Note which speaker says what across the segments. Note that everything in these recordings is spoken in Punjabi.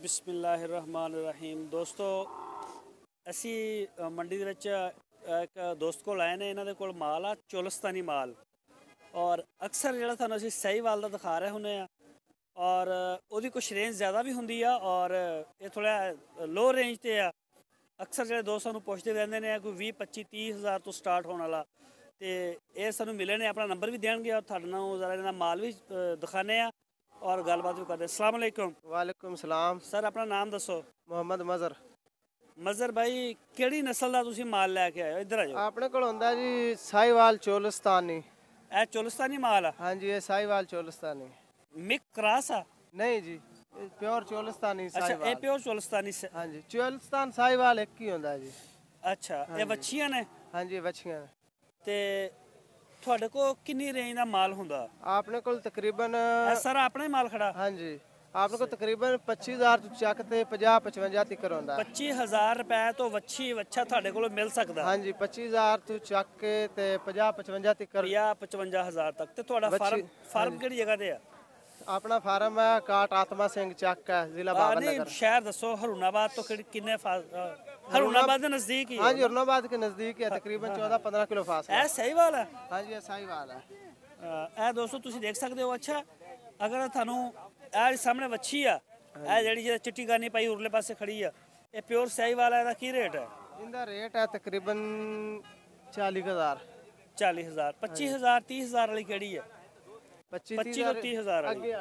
Speaker 1: बिस्मिल्लाहिर्रहमानिर्रहीम दोस्तों ਅਸੀਂ ਮੰਡੀ ਦੇ ਵਿੱਚ ਇੱਕ ਦੋਸਤ ਕੋਲ ਆਏ ਨੇ। ਇਹਨਾਂ ਦੇ ਕੋਲ ਮਾਲ ਆ ਚੋਲਿਸਤਾਨੀ ਮਾਲ, ਔਰ ਅਕਸਰ ਜਿਹੜਾ ਤੁਹਾਨੂੰ ਅਸੀਂ ਸਹੀਵਾਲ ਦਾ ਦਿਖਾ ਰਹੇ ਹੁੰਦੇ ਆ, ਔਰ ਉਹਦੀ ਕੁਛ ਰੇਂਜ ਜ਼ਿਆਦਾ ਵੀ ਹੁੰਦੀ ਆ, ਔਰ ਇਹ ਥੋੜ੍ਹਾ ਲੋ ਰੇਂਜ 'ਤੇ ਆ। ਅਕਸਰ ਜਿਹੜੇ ਦੋਸਤ ਸਾਨੂੰ ਪੁੱਛਦੇ ਰਹਿੰਦੇ ਨੇ ਕੋਈ 20, 25, 30 ਹਜ਼ਾਰ ਤੋਂ ਸਟਾਰਟ ਹੋਣ ਵਾਲਾ, ਅਤੇ ਇਹ ਸਾਨੂੰ ਮਿਲੇ ਨੇ। ਆਪਣਾ ਨੰਬਰ ਵੀ ਦੇਣਗੇ ਔਰ ਤੁਹਾਡੇ ਨਾਲ ਜ਼ਰਾ ਇਹਨਾਂ ਦਾ ਮਾਲ ਵੀ ਦਿਖਾਉਂਦੇ ਆ और गलबात भी करते। अस्सलाम वालेकुम।
Speaker 2: वालेकुम सलाम।
Speaker 1: सर अपना नाम दसो।
Speaker 2: मोहम्मद मज़र।
Speaker 1: मज़र भाई किहड़ी नस्ल का तुसीं माल लैके आए हो? इधर आ जाओ।
Speaker 2: अपने कोल हुंदा जी साहिवाल चोलिस्तानी।
Speaker 1: ए चोलिस्तानी माल आ?
Speaker 2: हाँ जी, ये साहिवाल चोलिस्तानी।
Speaker 1: मिक क्रॉस आ?
Speaker 2: नहीं जी, प्योर चोलिस्तानी साहिवाल।
Speaker 1: अच्छा, ये प्योर चोलिस्तानी से?
Speaker 2: हाँ जी, चोलिस्तान साहिवाल एक ही हुंदा जी।
Speaker 1: अच्छा, ये बच्चियां ने?
Speaker 2: हाँ जी, बच्चियां ने।
Speaker 1: ते ਤੁਹਾਡੇ ਕੋਲ ਕਿੰਨੀ ਰੇਂਜ ਦਾ ਮਾਲ ਹੁੰਦਾ?
Speaker 2: ਆਪਣੇ ਕੋਲ ਤਕਰੀਬਨ
Speaker 1: ਸਰ ਆਪਣਾ ਹੀ ਮਾਲ ਖੜਾ?
Speaker 2: ਹਾਂਜੀ, ਆਪਣੇ ਕੋਲ ਤਕਰੀਬਨ 25000 ਤੋਂ ਚੱਕ ਤੇ 50-55 ਤੱਕ ਹੁੰਦਾ।
Speaker 1: 25000 ਰੁਪਏ ਤੋਂ ਵੱਛਾ ਤੁਹਾਡੇ ਕੋਲ ਮਿਲ ਸਕਦਾ?
Speaker 2: ਹਾਂਜੀ, 25000 ਤੋਂ ਚੱਕ ਕੇ ਤੇ 50-55 ਤੱਕ।
Speaker 1: 50-55000 ਤੱਕ। ਤੇ ਤੁਹਾਡਾ ਫਾਰਮ ਕਿਹੜੀ ਜਗ੍ਹਾ ਤੇ ਆ?
Speaker 2: ਆਪਣਾ ਫਾਰਮ ਹੈ ਕਾਟ ਆਤਮਾ ਸਿੰਘ ਚੱਕ ਹੈ, ਜ਼ਿਲ੍ਹਾ ਬਾਬਰਨਗਰ।
Speaker 1: ਸ਼ਹਿਰ ਦੱਸੋ। ਹਰੂਨਾਬਾਦ ਤੋਂ ਕਿੰਨੇ हरुणाबाद के नजदीक ही?
Speaker 2: हाँ जी, हरुणाबाद के नजदीक है, तकरीबन 14-15 किलो फासला।
Speaker 1: ਇਹ ਸਹੀਵਾਲ ਹੈ?
Speaker 2: हाँ जी, ये साहिवाल है।
Speaker 1: ਇਹ ਦੋਸਤੋ ਤੁਸੀਂ ਦੇਖ ਸਕਦੇ ਹੋ। ਅੱਛਾ, ਅਗਰ ਤੁਹਾਨੂੰ ਇਹ ਸਾਹਮਣੇ ਵੱਛੀ ਆ, ਇਹ ਜਿਹੜੀ ਚਿੱਟੀ ਗਾਨੀ ਪਾਈ ਉਰਲੇ ਪਾਸੇ ਖੜੀ ਆ, ਇਹ ਪਿਓਰ ਸਹੀਵਾਲ ਹੈ। ਇਹਦਾ ਕੀ ਰੇਟ ਹੈ?
Speaker 2: ਇਹਦਾ ਰੇਟ ਹੈ ਤਕਰੀਬਨ 40000।
Speaker 1: 40000। 25000 30000 ਵਾਲੀ ਕਿਹੜੀ ਹੈ? 25 ਤੋਂ 30000 ਵਾਲੀ।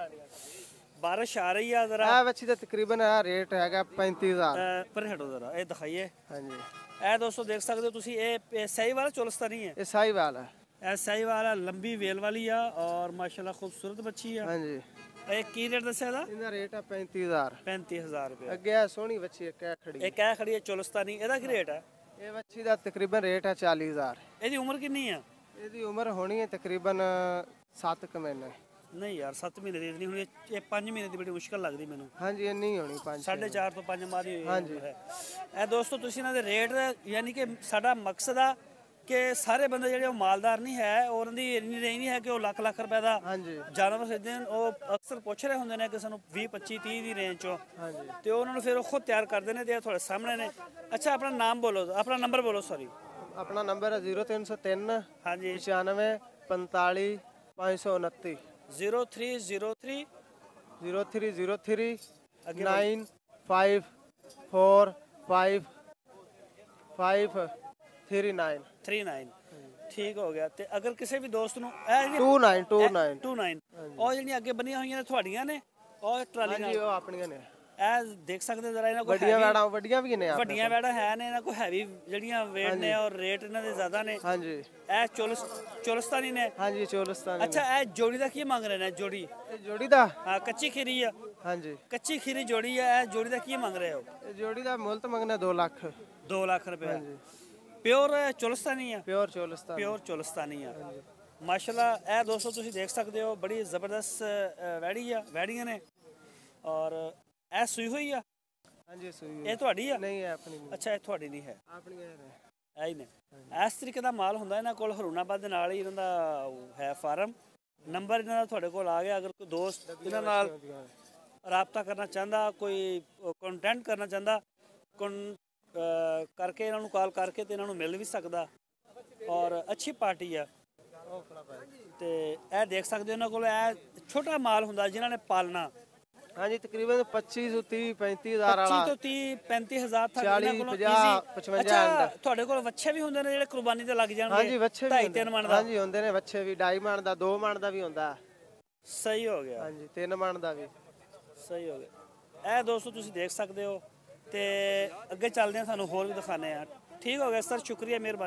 Speaker 1: बारिश आ रही है जरा।
Speaker 2: बच्ची का तकरीबन रेट है 35000
Speaker 1: पर हटो जरा, ये दिखाइए।
Speaker 2: हाँ जी,
Speaker 1: ਇਹ ਦੋਸਤੋ ਦੇਖ ਸਕਦੇ ਹੋ ਤੁਸੀਂ। ਇਹ ਸਹੀਵਾਲ ਚੋਲਿਸਤਾਨੀ है?
Speaker 2: ये साहिवाल है।
Speaker 1: ਇਹ ਸਹੀਵਾਲ ਹੈ, ਲੰਬੀ ਵੇਲ ਵਾਲੀ ਆ, ਔਰ ਮਾਸ਼ਾਅੱਲਾ ਖੂਬਸੂਰਤ ਬੱਚੀ ਆ।
Speaker 2: हाँ जी।
Speaker 1: ਇਹ ਕੀ ਰੇਟ ਦੱਸਿਆ ਇਹਦਾ?
Speaker 2: ਇਹਦਾ ਰੇਟ ਹੈ 35000।
Speaker 1: 35000 ਰੁਪਏ।
Speaker 2: ਅੱਗੇ ਆ ਸੋਹਣੀ ਬੱਚੀ ਇੱਕ ਹੈ ਖੜੀ।
Speaker 1: ਇੱਕ ਇਹ ਖੜੀ ਹੈ ਚੋਲਿਸਤਾਨੀ, ਇਹਦਾ ਕੀ ਰੇਟ ਹੈ?
Speaker 2: ਇਹ ਬੱਚੀ ਦਾ ਤਕਰੀਬਨ ਰੇਟ ਹੈ 40000।
Speaker 1: ਇਹਦੀ ਉਮਰ ਕਿੰਨੀ ਆ?
Speaker 2: ਇਹਦੀ ਉਮਰ ਹੋਣੀ ਹੈ ਤਕਰੀਬਨ 7 ਮਹੀਨੇ।
Speaker 1: ਨਹੀਂ ਯਾਰ, 7 ਮਹੀਨੇ ਦੀ ਨਹੀਂ ਹੋਣੀ, ਇਹ 5 ਮਹੀਨੇ ਦੀ ਬੜੀ ਮੁਸ਼ਕਲ ਲੱਗਦੀ ਮੈਨੂੰ।
Speaker 2: ਹਾਂਜੀ, ਇਹ ਨਹੀਂ ਹੋਣੀ 5
Speaker 1: 4.5 ਤੋਂ 5 ਮਾਹ ਦੀ।
Speaker 2: ਹਾਂਜੀ।
Speaker 1: ਇਹ ਦੋਸਤੋ ਤੁਸੀਂ ਇਹਨਾਂ ਦੇ ਰੇਟ, ਯਾਨੀ ਕਿ ਸਾਡਾ ਮਕਸਦ ਆ ਕਿ ਸਾਰੇ ਬੰਦੇ ਜਿਹੜੇ ਉਹ ਮਾਲਦਾਰ ਨਹੀਂ ਹੈ, ਉਹਨਾਂ ਦੀ ਇੰਨੀ ਰੇਂਜ ਨਹੀਂ ਹੈ ਕਿ ਉਹ ਲੱਖ ਰੁਪਏ ਦਾ ਜਾਨਵਰ ਖਰੀਦਦੇ ਹਨ। ਉਹ ਅਕਸਰ ਪੁੱਛ ਰਹੇ ਹੁੰਦੇ ਨੇ ਕਿ ਸਾਨੂੰ 20, 25, 30 ਦੀ ਰੇਂਜ ਚੋਂ, ਤੇ ਉਹਨਾਂ ਨੂੰ ਫਿਰ ਉਹ ਖੁਦ ਤਿਆਰ ਕਰਦੇ ਨੇ ਤੇ ਤੁਹਾਡੇ ਸਾਹਮਣੇ ਨੇ। ਅੱਛਾ, ਆਪਣਾ ਨਾਮ ਬੋਲੋ, ਆਪਣਾ ਨੰਬਰ ਬੋਲੋ। ਸੌਰੀ,
Speaker 2: ਆਪਣਾ ਨੰਬਰ ਹੈ 0303
Speaker 1: ਹਾਂਜੀ
Speaker 2: 95 45 529।
Speaker 1: 0303
Speaker 2: 0303 954539।
Speaker 1: ਠੀਕ ਹੋ ਗਿਆ। ਤੇ ਅਗਰ ਕਿਸੇ ਵੀ ਦੋਸਤ ਨੂੰ 29 ਉਹ ਜਿਹੜੀਆਂ ਅੱਗੇ ਬੰਨੀਆਂ ਹੋਈਆਂ ਨੇ ਤੁਹਾਡੀਆਂ ਨੇ, ਉਹ ਟਰਾਲੀ ਨਾਲ?
Speaker 2: ਉਹ ਆਪਣੀਆਂ ਨੇ।
Speaker 1: ਇਹ ਦੇਖ ਸਕਦੇ ਜਰਾ, ਇਹਨਾਂ ਕੋਲ
Speaker 2: ਵੱਡੀਆਂ ਵੀ ਨੇ।
Speaker 1: ਵੱਡੀਆਂ ਵੈੜਾਂ ਹੈ ਨੇ ਇਹਨਾਂ ਕੋਲ, ਹੈਵੀ ਜਿਹੜੀਆਂ ਵੇਟ ਨੇ, ਔਰ ਰੇਟ ਇਹਨਾਂ ਦੇ ਜ਼ਿਆਦਾ ਨੇ।
Speaker 2: ਹਾਂਜੀ,
Speaker 1: ਇਹ ਚੋਲਿਸਤਾਨੀ ਨੇ?
Speaker 2: ਹਾਂਜੀ, ਚੋਲਿਸਤਾਨੀ।
Speaker 1: ਅੱਛਾ, ਇਹ ਜੋੜੀ ਦਾ ਕੀ ਮੰਗ ਰਹੇ ਨੇ? ਜੋੜੀ?
Speaker 2: ਇਹ ਜੋੜੀ ਦਾ?
Speaker 1: ਹਾਂ, ਕੱਚੀ ਖੀਰੀ ਆ?
Speaker 2: ਹਾਂਜੀ,
Speaker 1: ਕੱਚੀ ਖੀਰੀ ਜੋੜੀ ਆ। ਇਹ ਜੋੜੀ ਦਾ ਕੀ ਮੰਗ ਰਹੇ ਹੋ?
Speaker 2: ਇਹ ਜੋੜੀ ਦਾ ਮੁੱਲ ਤਾਂ ਮੰਗਣਾ 2 ਲੱਖ।
Speaker 1: 2 ਲੱਖ ਰੁਪਏ? ਪਿਓਰ ਚੋਲਿਸਤਾਨੀ ਆ?
Speaker 2: ਪਿਓਰ ਚੋਲਿਸਤਾਨੀ।
Speaker 1: ਪਿਓਰ ਚੋਲਿਸਤਾਨੀ ਆ, ਮਾਸ਼ਾਅੱਲਾ। ਇਹ ਦੋਸਤੋ ਤੁਸੀਂ ਦੇਖ ਸਕਦੇ ਹੋ, ਬੜੀ ਜ਼ਬਰਦਸਤ ਵੈੜੀਆਂ ਨੇ। ਔਰ ਇਹ ਸੂਈ ਹੋਈ ਆ?
Speaker 2: ਹਾਂਜੀ, ਸੂਈ।
Speaker 1: ਇਹ ਤੁਹਾਡੀ ਆ?
Speaker 2: ਨਹੀਂ, ਹੈ ਆਪਣੀ ਨਹੀਂ।
Speaker 1: ਅੱਛਾ, ਇਹ ਤੁਹਾਡੀ ਨਹੀਂ ਹੈ,
Speaker 2: ਆਪਣੀਆਂ ਨੇ।
Speaker 1: ਇਹ ਹੀ ਨੇ। ਇਸ ਤਰੀਕੇ ਦਾ ਮਾਲ ਹੁੰਦਾ ਇਹਨਾਂ ਕੋਲ। ਹਰੂਨਾਬਾਦ ਦੇ ਨਾਲ ਹੀ ਇਹਨਾਂ ਦਾ ਹੈ ਫਾਰਮ। ਨੰਬਰ ਇਹਨਾਂ ਦਾ ਤੁਹਾਡੇ ਕੋਲ ਆ ਗਿਆ। ਅਗਰ ਕੋਈ ਦੋਸਤ ਇਹਨਾਂ ਨਾਲ ਰਾਬਤਾ ਕਰਨਾ ਚਾਹੁੰਦਾ, ਕੋਈ ਕੰਟੈਕਟ ਕਰਨਾ ਚਾਹੁੰਦਾ, ਕਰਕੇ ਇਹਨਾਂ ਨੂੰ ਕਾਲ ਕਰਕੇ ਤੇ ਇਹਨਾਂ ਨੂੰ ਮਿਲ ਵੀ ਸਕਦਾ। ਔਰ ਅੱਛੀ ਪਾਰਟੀ ਆ। ਤੇ ਇਹ ਦੇਖ ਸਕਦੇ ਹੋ ਇਹਨਾਂ ਕੋਲ ਇਹ ਛੋਟਾ ਮਾਲ ਹੁੰਦਾ ਜਿਨ੍ਹਾਂ ਨੇ ਪਾਲਣਾ।
Speaker 2: ਹਾਂਜੀ, ਤਕਰੀਬਨ 25 ਤੋਂ 30 35000 ਵਾਲਾ।
Speaker 1: 25 ਤੋਂ 30 35000 ਤੱਕ।
Speaker 2: 40 50 55।
Speaker 1: ਤੁਹਾਡੇ ਕੋਲ ਵੱਛੇ ਵੀ ਹੁੰਦੇ ਨੇ ਜਿਹੜੇ ਕੁਰਬਾਨੀ ਤੇ ਲੱਗ ਜਾਣਗੇ?
Speaker 2: ਹਾਂਜੀ, ਵੱਛੇ ਵੀ
Speaker 1: 2.5-3 ਮਣ ਦਾ?
Speaker 2: ਹਾਂਜੀ, ਹੁੰਦੇ ਨੇ ਵੱਛੇ ਵੀ। 2.5 ਮਣ ਦਾ, 2 ਮਣ ਦਾ ਵੀ ਹੁੰਦਾ।
Speaker 1: ਸਹੀ ਹੋ ਗਿਆ।
Speaker 2: ਹਾਂਜੀ, 3 ਮਣ ਦਾ ਵੀ।
Speaker 1: ਸਹੀ ਹੋ ਗਿਆ। ਇਹ ਦੋਸਤੋ ਤੁਸੀਂ ਦੇਖ ਸਕਦੇ ਹੋ। ਤੇ ਅੱਗੇ ਚੱਲਦੇ ਹਾਂ, ਤੁਹਾਨੂੰ ਹੋਰ ਵੀ ਦਿਖਾਉਂਦੇ ਆ। ਠੀਕ ਹੋ ਗਿਆ ਸਰ, ਸ਼ੁਕਰੀਆ, ਮਿਹਰਬਾਨੀ।